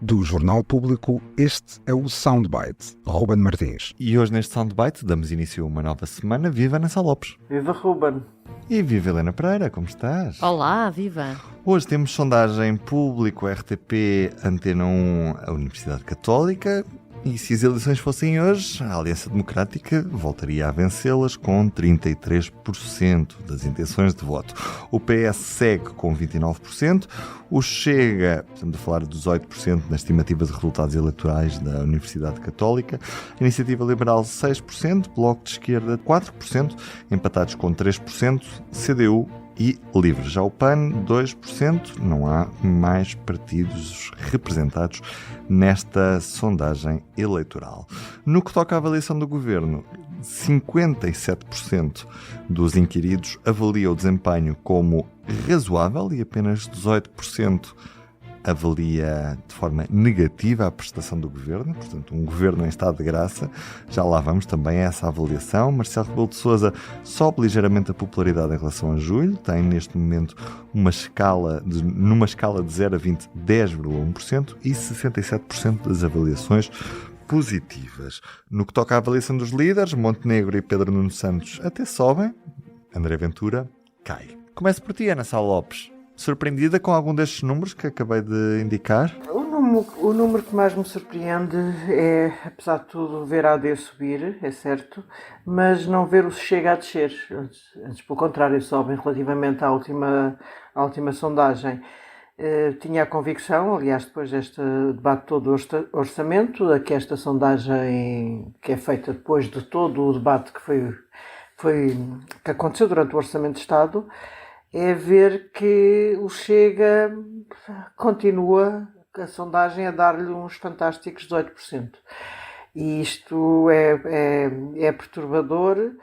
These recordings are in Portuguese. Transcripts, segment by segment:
Do Jornal Público, este é o Soundbite. Ruben Martins. E hoje neste Soundbite damos início a uma nova semana. Viva Ana Lopes. Viva Ruben. E viva Helena Pereira, como estás? Olá, viva. Hoje temos sondagem público, RTP, Antena 1, a Universidade Católica. E se as eleições fossem hoje, a Aliança Democrática voltaria a vencê-las com 33% das intenções de voto. O PS segue com 29%, o Chega, estamos a falar de 18% na estimativa de resultados eleitorais da Universidade Católica, a Iniciativa Liberal 6%, Bloco de Esquerda 4%, empatados com 3%, CDU e Livre. Já o PAN, 2%, não há mais partidos representados nesta sondagem eleitoral. No que toca à avaliação do governo, 57% dos inquiridos avalia o desempenho como razoável e apenas 18% avalia de forma negativa a prestação do governo, portanto, um governo em estado de graça. Já lá vamos também a essa avaliação. Marcelo Rebelo de Sousa sobe ligeiramente a popularidade em relação a julho, tem neste momento numa escala de 0 a 20, 10,1% e 67% das avaliações positivas. No que toca à avaliação dos líderes, Montenegro e Pedro Nuno Santos até sobem, André Ventura cai. Começo por ti, Ana Sá Lopes. Surpreendida com algum destes números que acabei de indicar? O número que mais me surpreende é, apesar de tudo, ver a AD subir, é certo, mas não ver o Chega a descer. Antes, pelo contrário, sobem relativamente à última sondagem. Tinha a convicção, aliás, depois deste debate todo do orçamento, que esta sondagem, que é feita depois de todo o debate que aconteceu durante o Orçamento de Estado, é ver que o Chega continua, a sondagem, a dar-lhe uns fantásticos 18%. E isto é perturbador.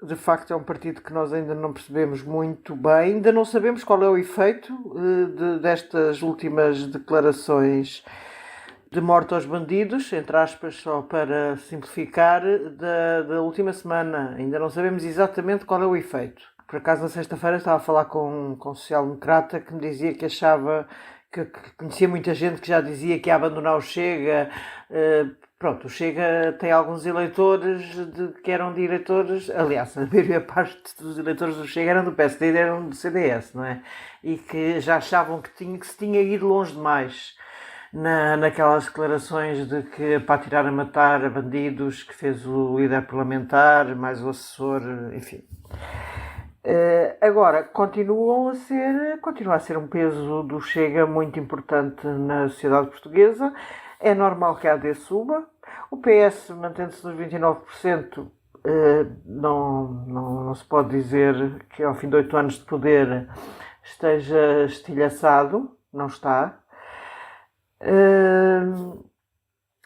De facto, é um partido que nós ainda não percebemos muito bem, ainda não sabemos qual é o efeito destas últimas declarações de morte aos bandidos, entre aspas, só para simplificar, da última semana. Ainda não sabemos exatamente qual é o efeito. Por acaso, na sexta-feira, estava a falar com um social-democrata que me dizia que achava que conhecia muita gente que já dizia que ia abandonar o Chega. Pronto, o Chega tem alguns eleitores que eram de eleitores, aliás, a maioria parte dos eleitores do Chega eram do PSD e eram do CDS, não é? E que já achavam que se tinha ido longe demais naquelas declarações de que para atirar a matar a bandidos que fez o líder parlamentar, mais o assessor, enfim. Agora, continua a ser um peso do Chega muito importante na sociedade portuguesa. É normal que a AD suba. O PS, mantendo-se nos 29%, não se pode dizer que ao fim de 8 anos de poder esteja estilhaçado. Não está.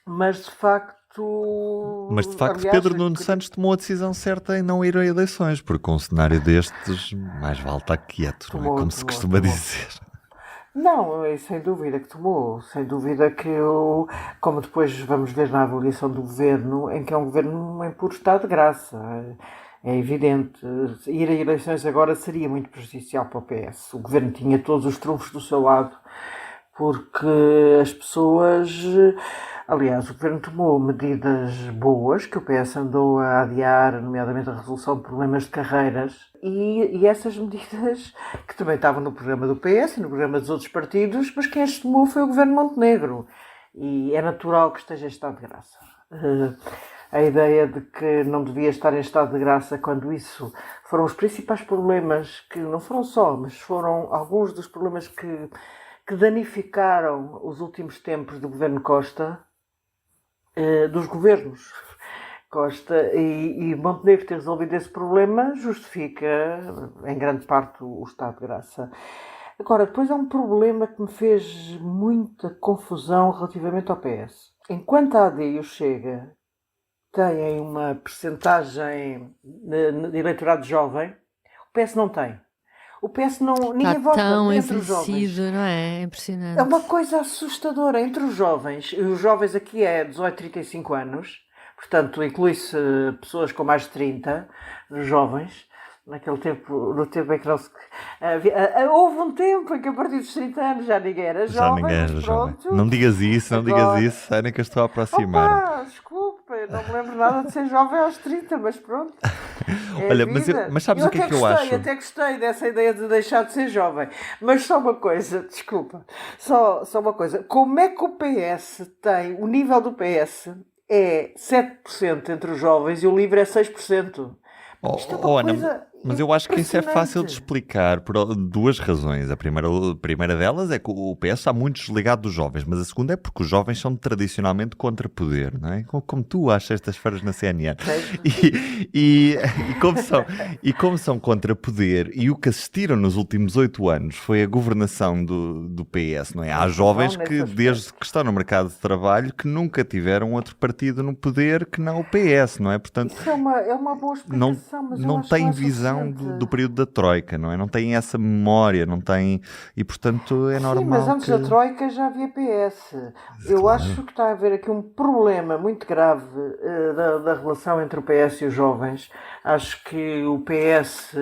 Mas de facto, aliás, Pedro Nuno Santos tomou a decisão certa em não ir a eleições, porque com um cenário destes, mais vale estar quieto, não é? Como se costuma dizer. Não, sem dúvida que tomou. Sem dúvida que, como depois vamos ver na avaliação do governo, em que é um governo em puro estado de graça. É evidente. Ir a eleições agora seria muito prejudicial para o PS. O governo tinha todos os trunfos do seu lado, porque as pessoas... Aliás, o governo tomou medidas boas que o PS andou a adiar, nomeadamente a resolução de problemas de carreiras, e essas medidas, que também estavam no programa do PS e no programa dos outros partidos, mas quem as tomou foi o governo Montenegro. E é natural que esteja em estado de graça. A ideia de que não devia estar em estado de graça quando isso foram os principais problemas, que não foram só, mas foram alguns dos problemas que danificaram os últimos tempos do governo Costa, dos governos Costa, e Montenegro ter resolvido esse problema justifica em grande parte o estado de graça. Agora, depois há um problema que me fez muita confusão relativamente ao PS. Enquanto a AD e o Chega têm uma percentagem de eleitorado jovem, o PS não tem. O PS ninguém vota tão entre os jovens. não é? É impressionante. É uma coisa assustadora entre os jovens. E os jovens aqui é 18 a 35 anos. Portanto, inclui-se pessoas com mais de 30, jovens. Naquele tempo, no tempo em que não se... houve um tempo em que a partir dos 30 anos já ninguém era Já jovem, ninguém mas era jovem. pronto. Não digas isso, não Agora- digas isso, Ana, que eu estou a aproximar. Opa, desculpa, eu não me lembro nada de ser jovem aos 30, mas pronto. É a Olha, vida. mas sabes o que é até que eu gostei, acho? até gostei dessa ideia de deixar de ser jovem. Mas só uma coisa, desculpa, só uma coisa. Como é que o PS tem, o nível do PS é 7% entre os jovens e o LIVRE é 6%? Isto é uma Ana, coisa mas eu acho que isso é fácil de impressionante. explicar por duas razões. A primeira delas é que o PS está muito desligado dos jovens, mas a segunda é porque os jovens são tradicionalmente contra poder, não é? Como tu às sextas-feiras na CNN. E como são contra poder, e o que assistiram nos últimos 8 anos foi a governação do PS, não é? Há jovens que, desde que estão no mercado de trabalho, que nunca tiveram outro partido no poder que não o PS, não é? Portanto, Isso é uma boa explicação, mas eu não acho que tem é visão suficiente. do período da Troika, não é? Não tem essa memória, não tem... E, portanto, é normal Sim, mas antes que... da Troika já havia PS. Eu Claro. acho que está a haver aqui um problema muito grave da relação entre o PS e os jovens. Acho que o PS...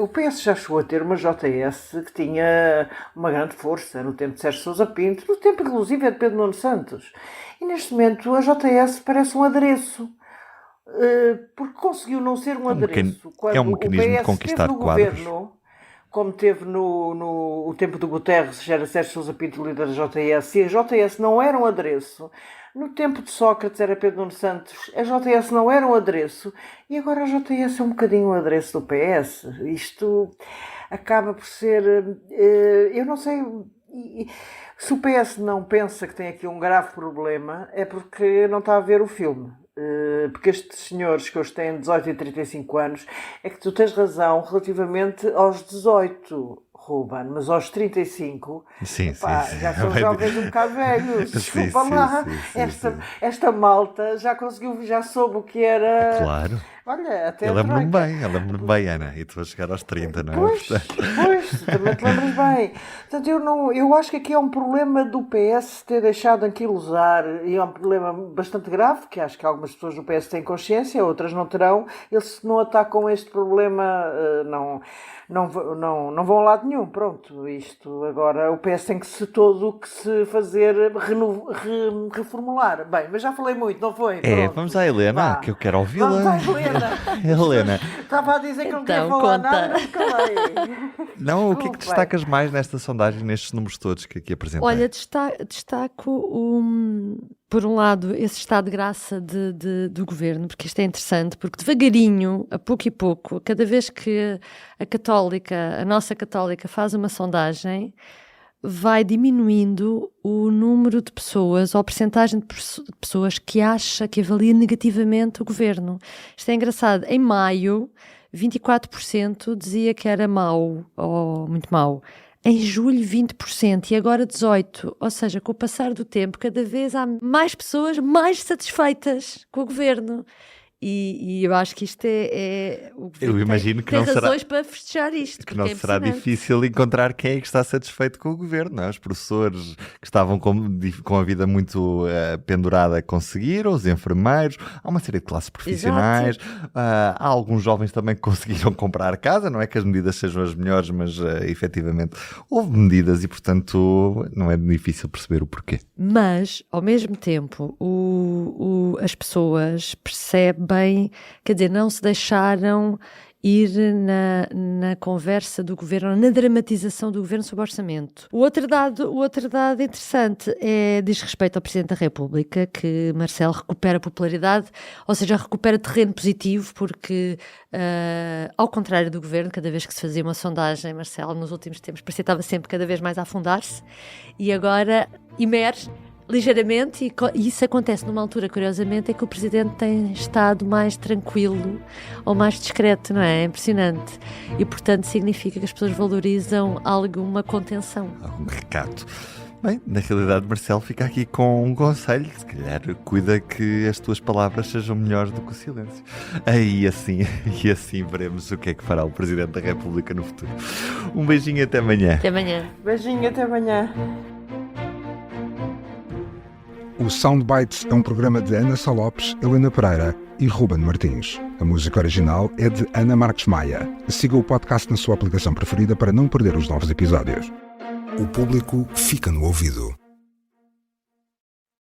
o PS já chegou a ter uma JS que tinha uma grande força no tempo de Sérgio Sousa Pinto, no tempo inclusive de Pedro Nuno Santos. E neste momento a JS parece um adereço. Porque conseguiu não ser um adereço. é um Quando mecanismo de o PS conquistar esteve no quadros. governo, como teve no tempo do Guterres, já era Sérgio Sousa Pinto líder da JS, e a JS não era um adereço. No tempo de Sócrates era Pedro Nuno Santos, a JS não era um adereço, e agora a JS é um bocadinho um adereço do PS. Isto acaba por ser... eu não sei... Se o PS não pensa que tem aqui um grave problema, é porque não está a ver o filme. Porque estes senhores que hoje têm 18 e 35 anos, é que tu tens razão relativamente aos 18, Ruben, mas aos 35, Sim, pá, sim. já são jovens um bocado velhos. Sim, Desculpa sim, lá. sim. Esta malta já conseguiu, já soube o que era. Claro. Olha, até Eu a lembro-me Troika. bem, Ana. E tu vais chegar aos 30, não é? Pois, também te lembras bem. Portanto, eu acho que aqui é um problema do PS ter deixado anquilosar, e é um problema bastante grave, que acho que algumas pessoas do PS têm consciência, outras não terão. Eles, se não atacam este problema, não vão a lado nenhum. Pronto, isto agora, o PS tem que se fazer, reformular. Bem, mas já falei muito, não foi? Pronto. Vamos à Helena, Vá. que eu quero ouvi-la. Vamos à Helena. Helena, Estava a dizer que não queria Então, falar conta. nada, mas calei. não, o que é que Desculpa. destacas mais nesta sondagem, nestes números todos que aqui apresentei? Olha, destaco, por um lado, esse estado de graça do governo, porque isto é interessante, porque devagarinho, a pouco e pouco, cada vez que a nossa católica faz uma sondagem, vai diminuindo o número de pessoas, ou a percentagem de pessoas que avalia negativamente o governo. Isto é engraçado. Em maio, 24% dizia que era mau, ou muito mau. Em julho, 20%, e agora 18%. Ou seja, com o passar do tempo, cada vez há mais pessoas mais satisfeitas com o governo. E eu acho que isto o governo Eu imagino que tem não será- razões para festejar isto. Que porque não é será impressionante. difícil encontrar quem é que está satisfeito com o governo, não é? Os professores que estavam com a vida muito pendurada conseguiram, os enfermeiros, há uma série de classes profissionais, há alguns jovens também que conseguiram comprar casa, não é que as medidas sejam as melhores, mas efetivamente houve medidas e, portanto, não é difícil perceber o porquê. Mas, ao mesmo tempo, as pessoas percebem, quer dizer, não se deixaram ir na conversa do governo, na dramatização do governo sobre o orçamento. O outro dado interessante diz respeito ao Presidente da República, que Marcelo recupera popularidade, ou seja, recupera terreno positivo, porque, ao contrário do governo, cada vez que se fazia uma sondagem, Marcelo, nos últimos tempos, parecia que estava sempre cada vez mais a afundar-se, e agora emerge ligeiramente, e isso acontece numa altura, curiosamente, é que o Presidente tem estado mais tranquilo ou mais discreto, não é? É impressionante. E, portanto, significa que as pessoas valorizam alguma contenção. Algum recato. Bem, na realidade, Marcelo fica aqui com um conselho. Se calhar, cuida que as tuas palavras sejam melhores do que o silêncio. E assim veremos o que é que fará o Presidente da República no futuro. Um beijinho, até amanhã. Até amanhã. Beijinho, até amanhã. O Soundbites é um programa de Ana Sá Lopes, Helena Pereira e Ruben Martins. A música original é de Ana Marques Maia. Siga o podcast na sua aplicação preferida para não perder os novos episódios. O público fica no ouvido.